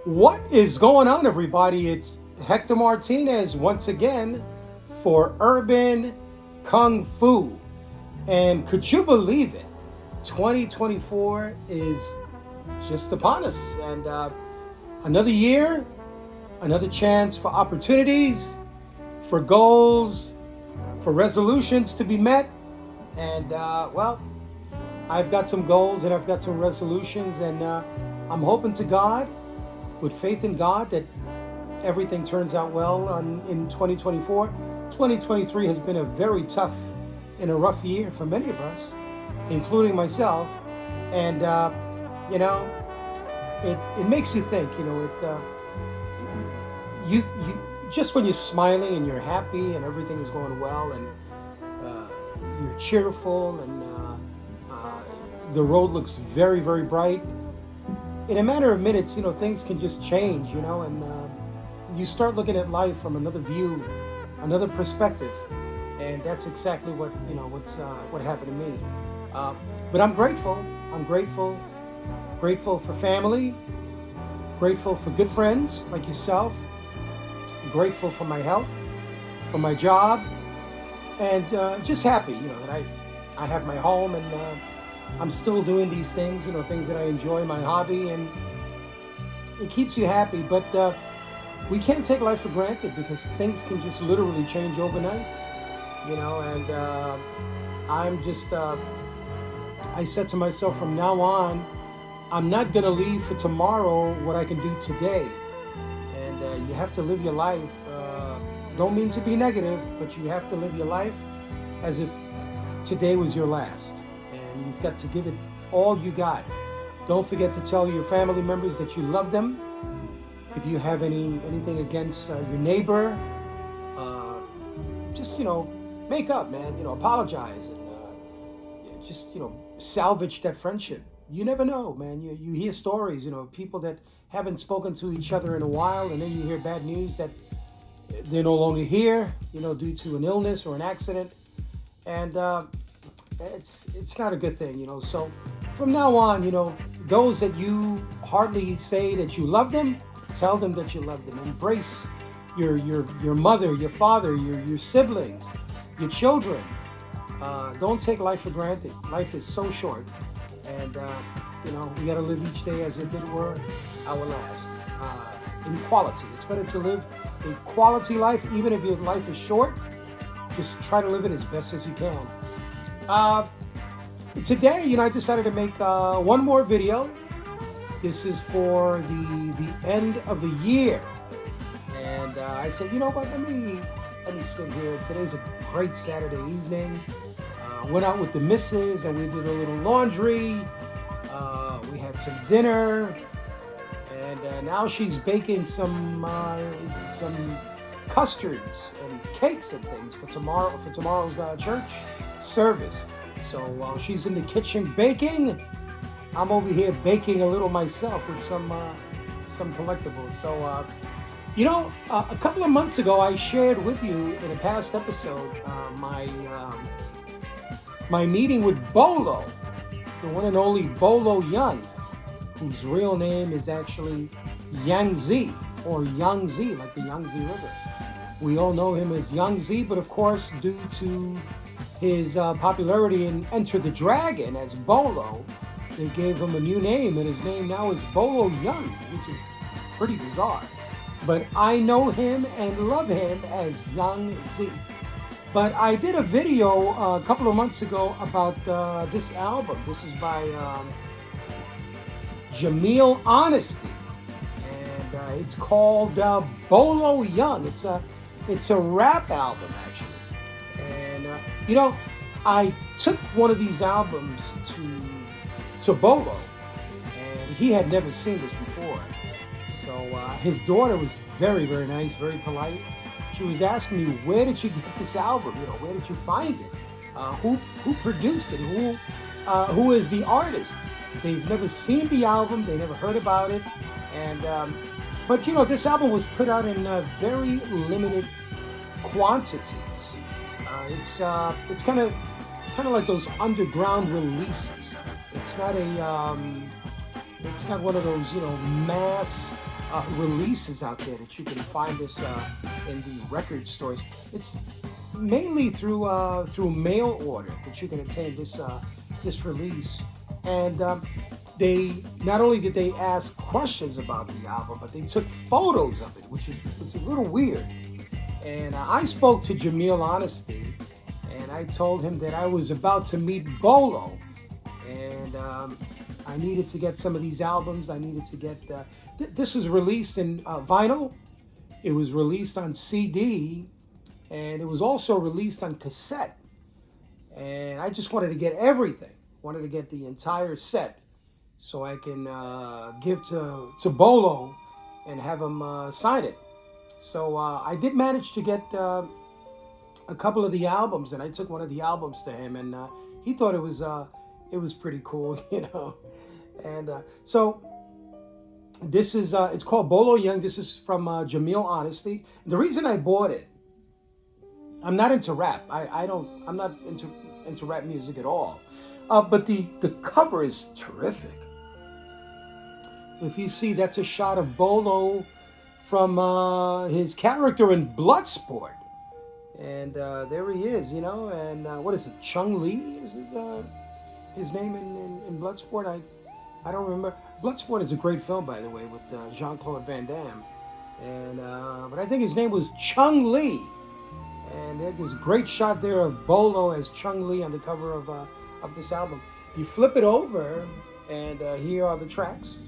What is going on, everybody? It's Hector Martinez once again for Urban Kung Fu. And could you believe it? 2024 is just upon us. And another year, another chance for opportunities, for goals, for resolutions to be met. And I've got some goals and I've got some resolutions, and I'm hoping to God, with faith in God, that everything turns out well in 2024. 2023 has been a very tough and a rough year for many of us, including myself. And, you know, it makes you think, you just when you're smiling and you're happy and everything is going well and you're cheerful and the road looks very, very bright. In a matter of minutes, things can just change, and you start looking at life from another view, another perspective, and that's exactly what happened to me. But I'm grateful. I'm grateful for family, grateful for good friends like yourself, grateful for my health, for my job, and just happy, that I have my home and I'm still doing these things, things that I enjoy, my hobby, and it keeps you happy. But we can't take life for granted because things can just literally change overnight, and I said to myself, from now on, I'm not going to leave for tomorrow what I can do today. And you have to live your life. Don't mean to be negative, but you have to live your life as if today was your last. And you've got to give it all you got. Don't forget to tell your family members that you love them. If you have anything against your neighbor, just make up, man. Apologize and just salvage that friendship. You never know, man. You hear stories, people that haven't spoken to each other in a while, and then you hear bad news that they're no longer here, due to an illness or an accident, and it's not a good thing, So from now on, those that you hardly say that you love them, tell them that you love them. Embrace your mother, your father, your siblings, your children. Don't take life for granted. Life is so short, and we got to live each day as if it were our last. In quality, it's better to live a quality life, even if your life is short. Just try to live it as best as you can. Today, I decided to make one more video. This is for the end of the year, and I said, what? Let me sit here. Today's a great Saturday evening. Went out with the missus, and we did a little laundry. We had some dinner, and now she's baking some custards and cakes and things for tomorrow's church service. So while she's in the kitchen baking, I'm over here baking a little myself with some collectibles. So a couple of months ago, I shared with you in a past episode my meeting with Bolo, the one and only Bolo Young, whose real name is actually Yangtze, or Yangtze, like the Yangtze River. We all know him as Yangtze, but of course, due to his popularity in Enter the Dragon as Bolo, they gave him a new name, and his name now is Bolo Young, which is pretty bizarre. But I know him and love him as Yangtze. But I did a video a couple of months ago about this album. This is by Jameel Honesty, and it's called Bolo Young. It's a rap album, actually. And I took one of these albums to Bolo, and he had never seen this before. So his daughter was very, very nice, very polite. She was asking me, where did you get this album? Where did you find it? Who produced it? Who is the artist? They've never seen the album. They never heard about it. And but this album was put out in very limited quantities. It's kind of like those underground releases. It's not one of those mass releases out there that you can find this in the record stores. It's mainly through mail order that you can obtain this release. And they not only did they ask questions about the album, but they took photos of it, which is a little weird. And I spoke to Jamil Honesty, and I told him that I was about to meet Bolo, and I needed to get some of these albums. I needed to get. This was released in vinyl. It was released on CD, and it was also released on cassette. And I just wanted to get everything. Wanted to get the entire set, so I can give to Bolo and have him sign it. So I did manage to get a couple of the albums, and I took one of the albums to him, and he thought it was pretty cool, you know. And so this is it's called Bolo Young. This is from Jamil Honesty. The reason I bought it, I'm not into rap. I'm not into rap music at all. But the cover is terrific. If you see, that's a shot of Bolo from his character in Bloodsport. And there he is, you know. And what is it? Chung Lee is his name in Bloodsport? I don't remember. Bloodsport is a great film, by the way, with Jean-Claude Van Damme. And but I think his name was Chung Lee. And there's a great shot there of Bolo as Chung Lee on the cover of this album. You flip it over, and here are the tracks.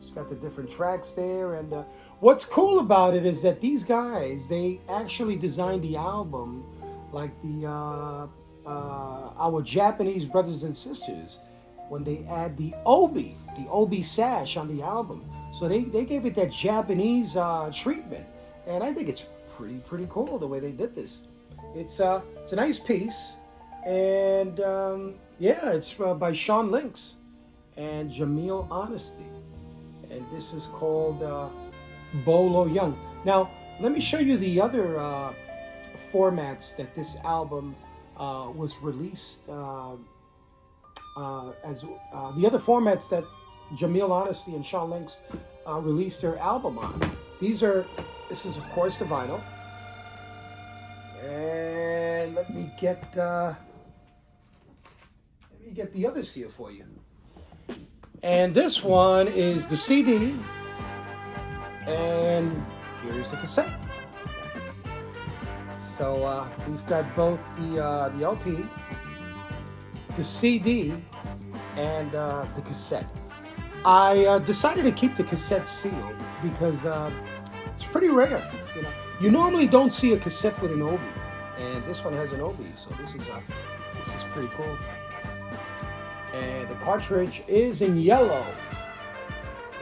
It's got the different tracks there, and what's cool about it is that these guys, they actually designed the album like our Japanese brothers and sisters when they add the obi sash on the album. So they gave it that Japanese treatment, and I think it's pretty cool the way they did this. It's a nice piece, and yeah, it's by Sean Lynx and Jamil Honesty, and this is called Bolo Young. Now, let me show you the other formats that this album was released as the other formats that Jamil Honesty and Sean Lynx released their album on. This is of course the vinyl. And let me get the others here for you. And this one is the CD, and here's the cassette. So we've got both the LP, the CD, and the cassette. I decided to keep the cassette sealed because it's pretty rare. You know, you normally don't see a cassette with an obi, and this one has an obi, so this is pretty cool. And the cartridge is in yellow.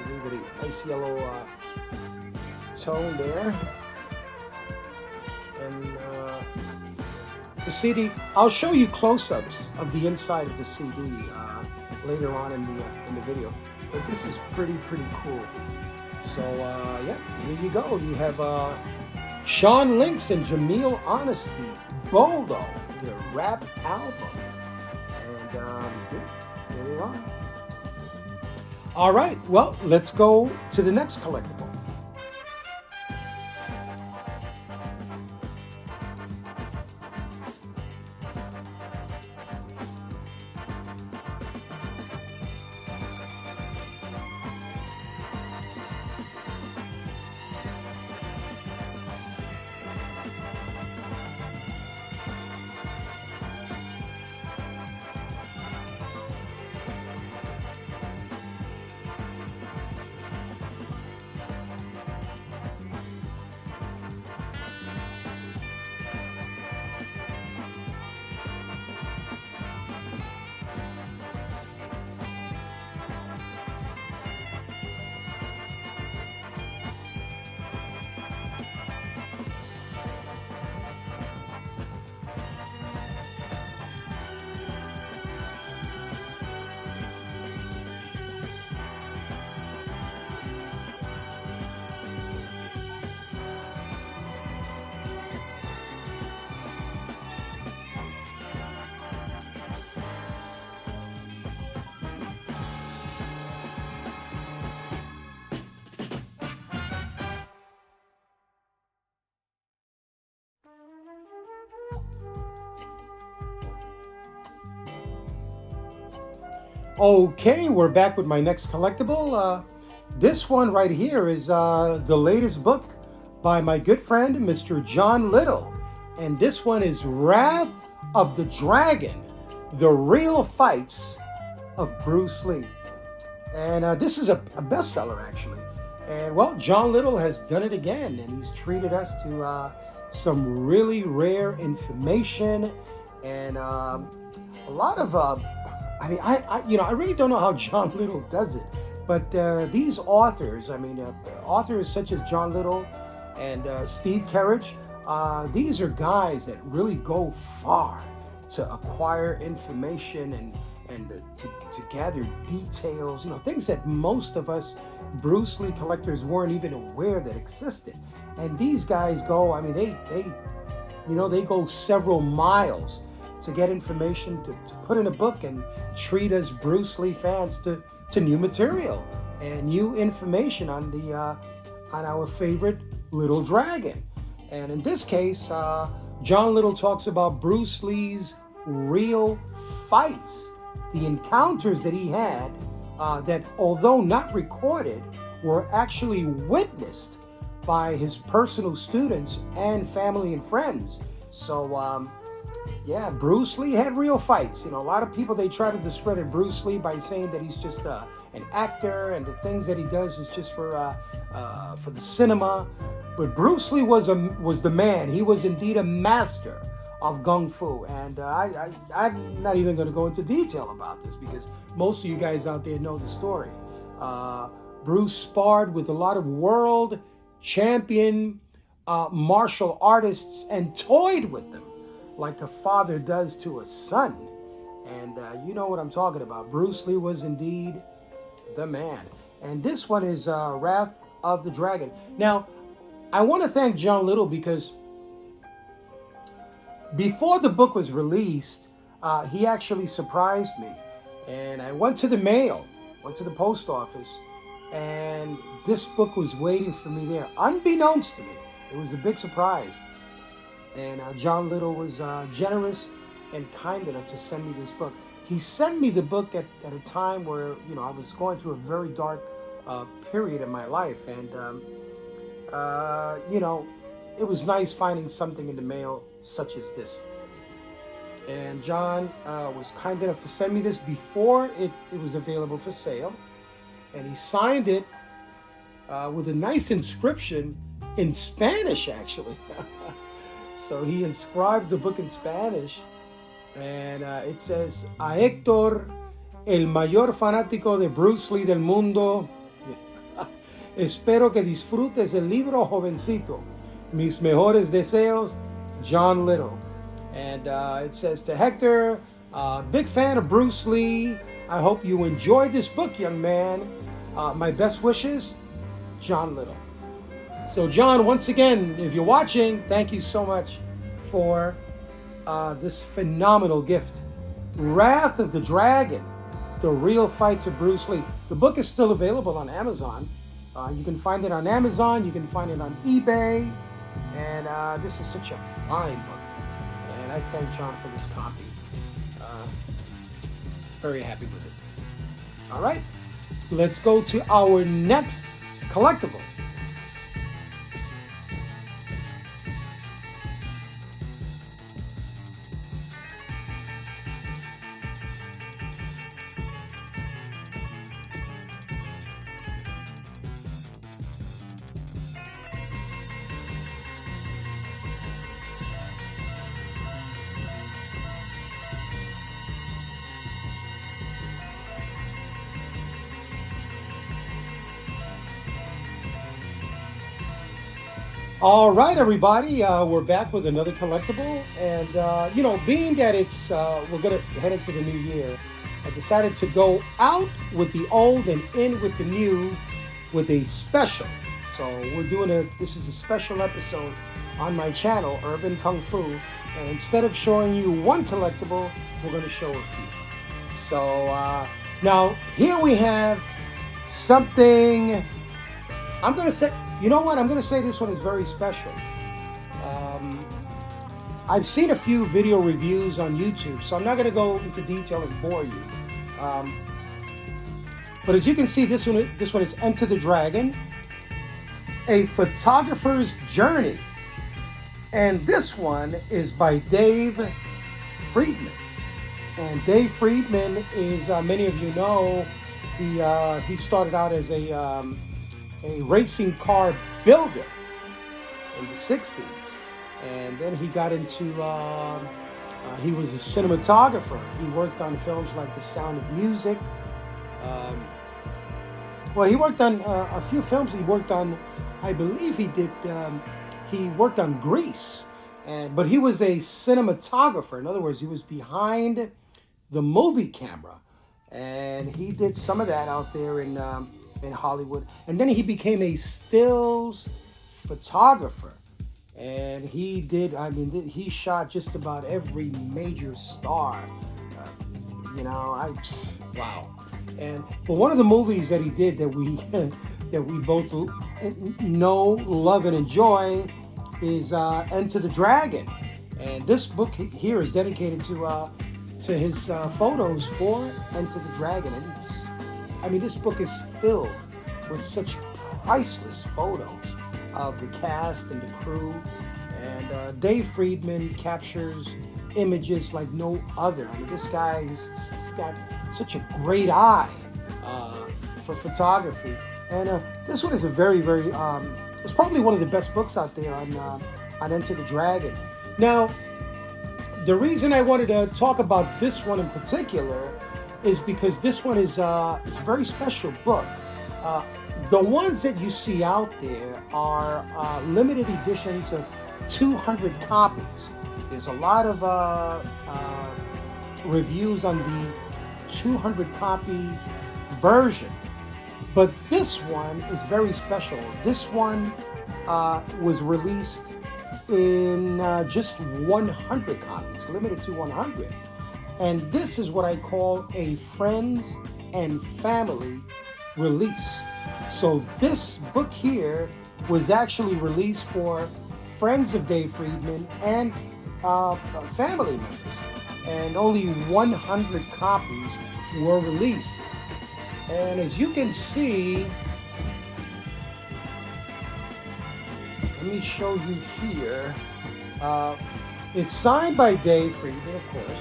Give it a nice yellow tone there. And the CD, I'll show you close-ups of the inside of the CD later on in the video. But this is pretty cool. So yeah, here you go. You have Sean Lynx and Jamil Honesty, Bolo, their rap album. And here they are. All right, well, let's go to the next collectible. Okay, we're back with my next collectible. This one right here is the latest book by my good friend, Mr. John Little. And this one is Wrath of the Dragon, The Real Fights of Bruce Lee. And this is a bestseller, actually. And well, John Little has done it again, and he's treated us to some really rare information and a lot of I really don't know how John Little does it, but these authors, authors such as John Little and Steve Kerridge, these are guys that really go far to acquire information and to gather details, things that most of us Bruce Lee collectors weren't even aware that existed. And these guys go, they go several miles to get information to put in a book and treat us Bruce Lee fans to new material and new information on our favorite Little Dragon. And in this case, John Little talks about Bruce Lee's real fights, the encounters that he had that, although not recorded, were actually witnessed by his personal students and family and friends. So, Bruce Lee had real fights. A lot of people, they try to discredit Bruce Lee by saying that he's just an actor and the things that he does is just for the cinema. But Bruce Lee was the man. He was indeed a master of Kung Fu. And I'm not even going to go into detail about this because most of you guys out there know the story. Bruce sparred with a lot of world champion martial artists and toyed with them like a father does to a son. And you know what I'm talking about. Bruce Lee was indeed the man. And this one is Wrath of the Dragon. Now, I want to thank John Little because before the book was released, he actually surprised me. And I went to the mail, went to the post office, and this book was waiting for me there, unbeknownst to me. It was a big surprise. And John Little was generous and kind enough to send me this book. He sent me the book at a time where, I was going through a very dark period in my life. And, it was nice finding something in the mail such as this. And John was kind enough to send me this before it was available for sale. And he signed it with a nice inscription in Spanish, actually. So he inscribed the book in Spanish, and it says, "A Héctor, el mayor fanático de Bruce Lee del mundo, espero que disfrutes el libro, jovencito. Mis mejores deseos, John Little." And it says, "To Hector, big fan of Bruce Lee. I hope you enjoyed this book, young man. My best wishes, John Little." So John, once again, if you're watching, thank you so much for this phenomenal gift. Wrath of the Dragon, The Real Fights of Bruce Lee. The book is still available on Amazon. You can find it on Amazon, you can find it on eBay, and this is such a fine book. And I thank John for this copy. Very happy with it. All right, let's go to our next collectible. All right, everybody, we're back with another collectible, and being that it's we're gonna head into the new year, I decided to go out with the old and in with the new, with a special. So this is a special episode on my channel, Urban Kung Fu, and instead of showing you one collectible, we're gonna show a few. So now here we have something. I'm gonna say. You know what? I'm going to say this one is very special. I've seen a few video reviews on YouTube, so I'm not going to go into detail and bore you. But as you can see, this one is Enter the Dragon, a photographer's journey. And this one is by Dave Friedman. And Dave Friedman is, many of you know, he started out as a racing car builder in the 60s. And then he got into, he was a cinematographer. He worked on films like The Sound of Music. Um, well, he worked on a few films. He worked on, I believe he worked on Grease. But he was a cinematographer. In other words, he was behind the movie camera. And he did some of that out there in Hollywood. And then he became a stills photographer. And he shot just about every major star. Wow. But one of the movies that he did that we that we both know, love, and enjoy is Enter the Dragon. And this book here is dedicated to his photos for Enter the Dragon. And this book is filled with such priceless photos of the cast and the crew. And Dave Friedman captures images like no other. This guy, he's got such a great eye for photography. And this one is a very, very, it's probably one of the best books out there on Enter the Dragon. Now, the reason I wanted to talk about this one in particular is because this one is a very special book. The ones that you see out there are limited editions of 200 copies. There's a lot of reviews on the 200 copy version. But this one is very special. This one was released in just 100 copies, limited to 100. And this is what I call a friends and family release. So this book here was actually released for friends of Dave Friedman and family members. And only 100 copies were released. And as you can see, let me show you here. It's signed by Dave Friedman, of course.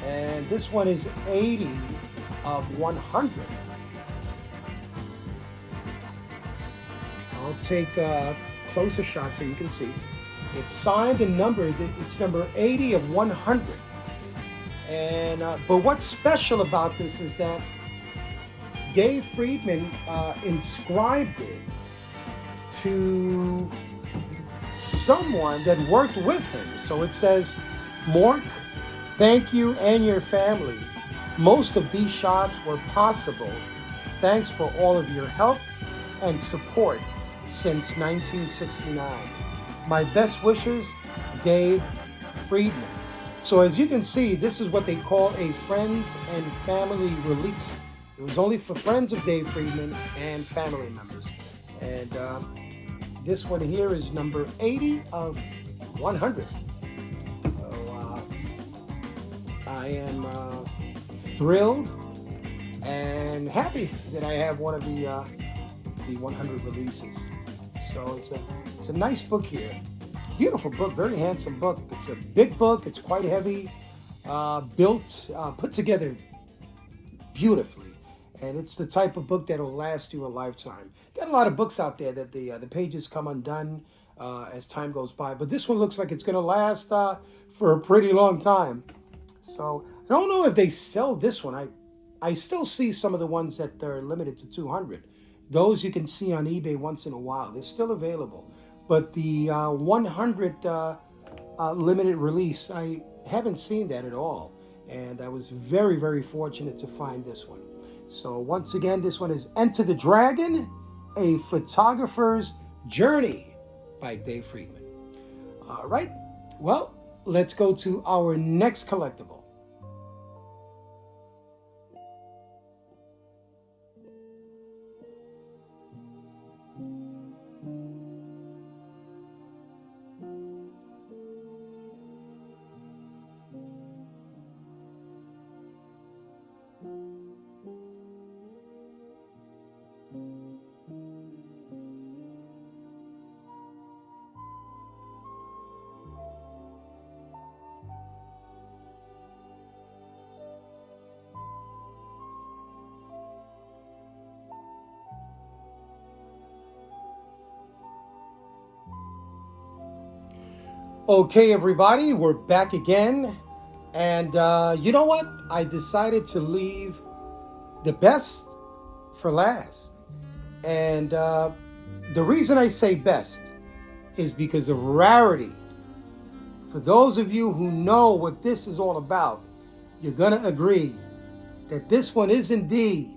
And this one is 80 of 100. I'll take a closer shot so you can see. It's signed and numbered. It's number 80 of 100. And but what's special about this is that Dave Friedman inscribed it to someone that worked with him. So it says, "Mork, thank you and your family. Most of these shots were possible. Thanks for all of your help and support since 1969. My best wishes, Dave Friedman." So as you can see, this is what they call a friends and family release. It was only for friends of Dave Friedman and family members. And this one here is number 80 of 100. So I am thrilled and happy that I have one of the 100 releases. So it's a nice book here. Beautiful book, very handsome book. It's a big book. It's quite heavy, built, put together beautifully. And it's the type of book that will last you a lifetime. Got a lot of books out there that the pages come undone as time goes by. But this one looks like it's going to last for a pretty long time. So I don't know if they sell this one. I still see some of the ones that are limited to 200. Those you can see on eBay once in a while. They're still available. But the 100 limited release, I haven't seen that at all. And I was very, very fortunate to find this one. So once again, this one is Enter the Dragon, a photographer's journey by Dave Friedman. All right, well, let's go to our next collectible. Okay, everybody, we're back again. And you know what? I decided to leave the best for last. And the reason I say best is because of rarity. For those of you who know what this is all about, you're going to agree that this one is indeed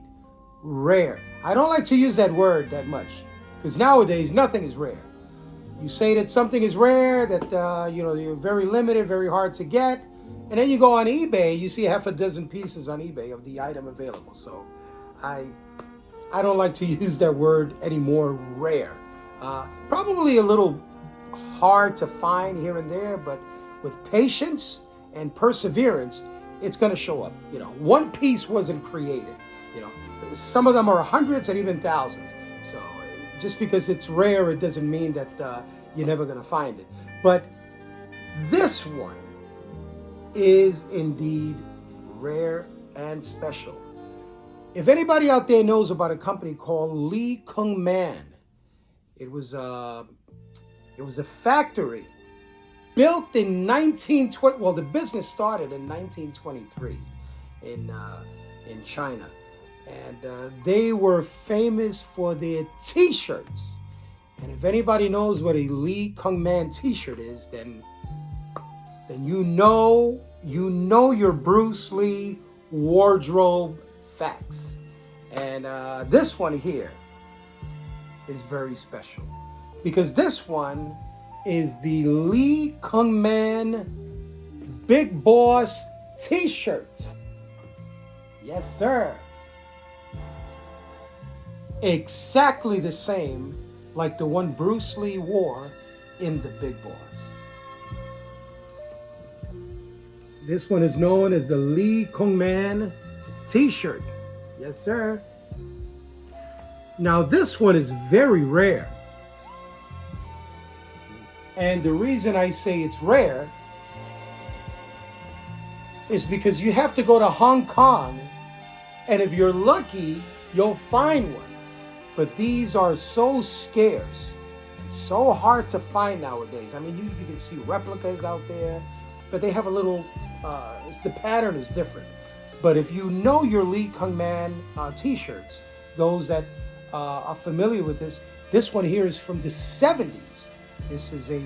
rare. I don't like to use that word that much because nowadays nothing is rare. You say that something is rare, that you're very limited, very hard to get, and then you go on eBay, you see half a dozen pieces on eBay of the item available. So I don't like to use that word anymore, rare. Probably a little hard to find here and there, but with patience and perseverance, it's going to show up. One piece wasn't created. Some of them are hundreds and even thousands. So just because it's rare, it doesn't mean that you're never going to find it. But this one is indeed rare and special. If anybody out there knows about a company called Lee Kung Man, it was a factory built in 1920. Well, the business started in 1923 in China. And they were famous for their t-shirts. And if anybody knows what a Lee Kung Man t-shirt is, then you know your Bruce Lee wardrobe facts. And this one here is very special because this one is the Lee Kung Man Big Boss t-shirt. Yes, sir. Exactly the same like the one Bruce Lee wore in The Big Boss. This one is known as the Lee Kung Man t-shirt. Yes, sir. Now this one is very rare. And the reason I say it's rare is because you have to go to Hong Kong, and if you're lucky, you'll find one. But these are so scarce, so hard to find nowadays. I mean, you can see replicas out there, but they have a little, the pattern is different. But if you know your Lee Kung Man t-shirts, those that are familiar with this one here is from the 70s. This is a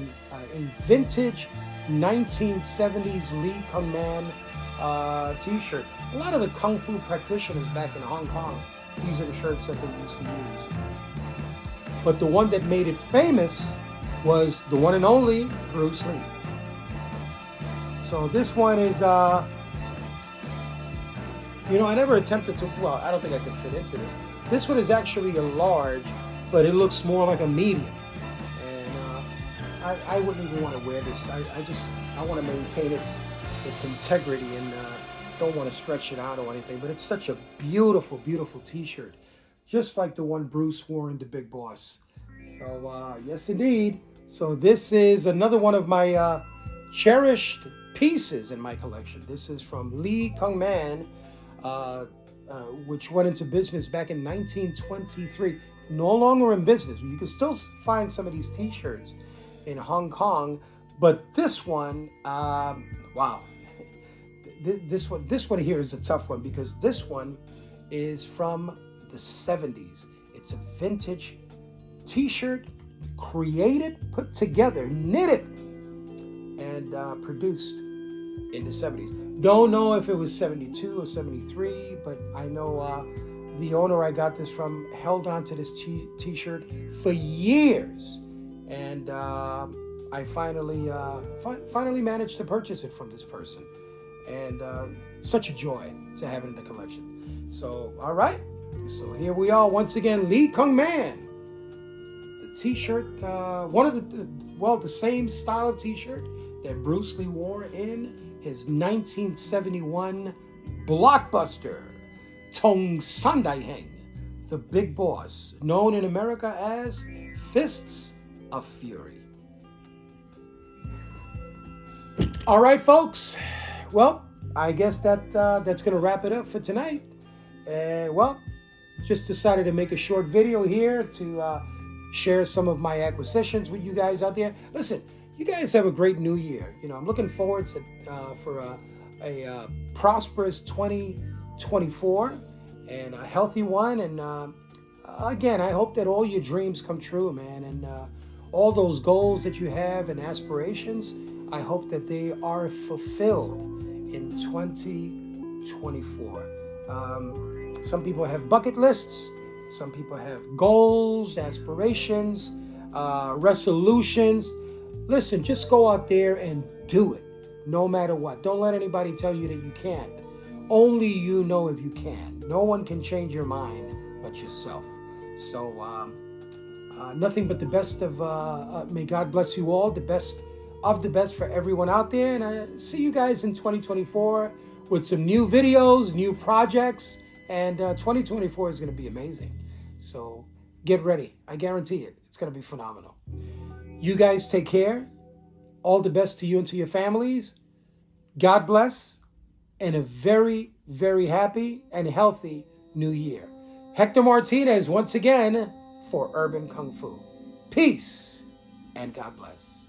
vintage 1970s Lee Kung Man t-shirt. A lot of the Kung Fu practitioners back in Hong Kong, these are the shirts that they used to use. But the one that made it famous was the one and only Bruce Lee. So this one is, I never attempted to, well, I don't think I could fit into this. This one is actually a large, but it looks more like a medium. And I wouldn't even want to wear this. I want to maintain its integrity and don't want to stretch it out or anything, but it's such a beautiful, beautiful t-shirt, just like the one Bruce wore in The Big Boss. So yes, indeed. So this is another one of my cherished pieces in my collection. This is from Lee Kung Man, which went into business back in 1923. No longer in business. You can still find some of these t-shirts in Hong Kong, but this one, wow. This one here is a tough one because this one is from the 70s. It's a vintage t-shirt, created, put together, knitted, and produced in the 70s. Don't know if it was 72 or 73, but I know the owner I got this from held on to this t-shirt for years, and I finally managed to purchase it from this person. And such a joy to have it in the collection. So, all right. So here we are once again, Lee Kung Man. The t-shirt, one of the same style of t-shirt that Bruce Lee wore in his 1971 blockbuster, Tong Sandai Heng, The Big Boss, known in America as Fists of Fury. All right, folks. Well, I guess that's going to wrap it up for tonight. Just decided to make a short video here to share some of my acquisitions with you guys out there. Listen, you guys have a great new year. I'm looking forward to for a prosperous 2024 and a healthy one. And again, I hope that all your dreams come true, man, and all those goals that you have and aspirations. I hope that they are fulfilled in 2024. Some people have bucket lists. Some people have goals, aspirations, resolutions. Listen, just go out there and do it, no matter what. Don't let anybody tell you that you can't. Only you know if you can. No one can change your mind but yourself. So, nothing but the best of, may God bless you all, the best of the best for everyone out there. And I see you guys in 2024 with some new videos, new projects, and 2024 is going to be amazing. So get ready. I guarantee it. It's going to be phenomenal. You guys take care. All the best to you and to your families. God bless. And a very, very happy and healthy new year. Hector Martinez once again for Urban Kung Fu. Peace and God bless.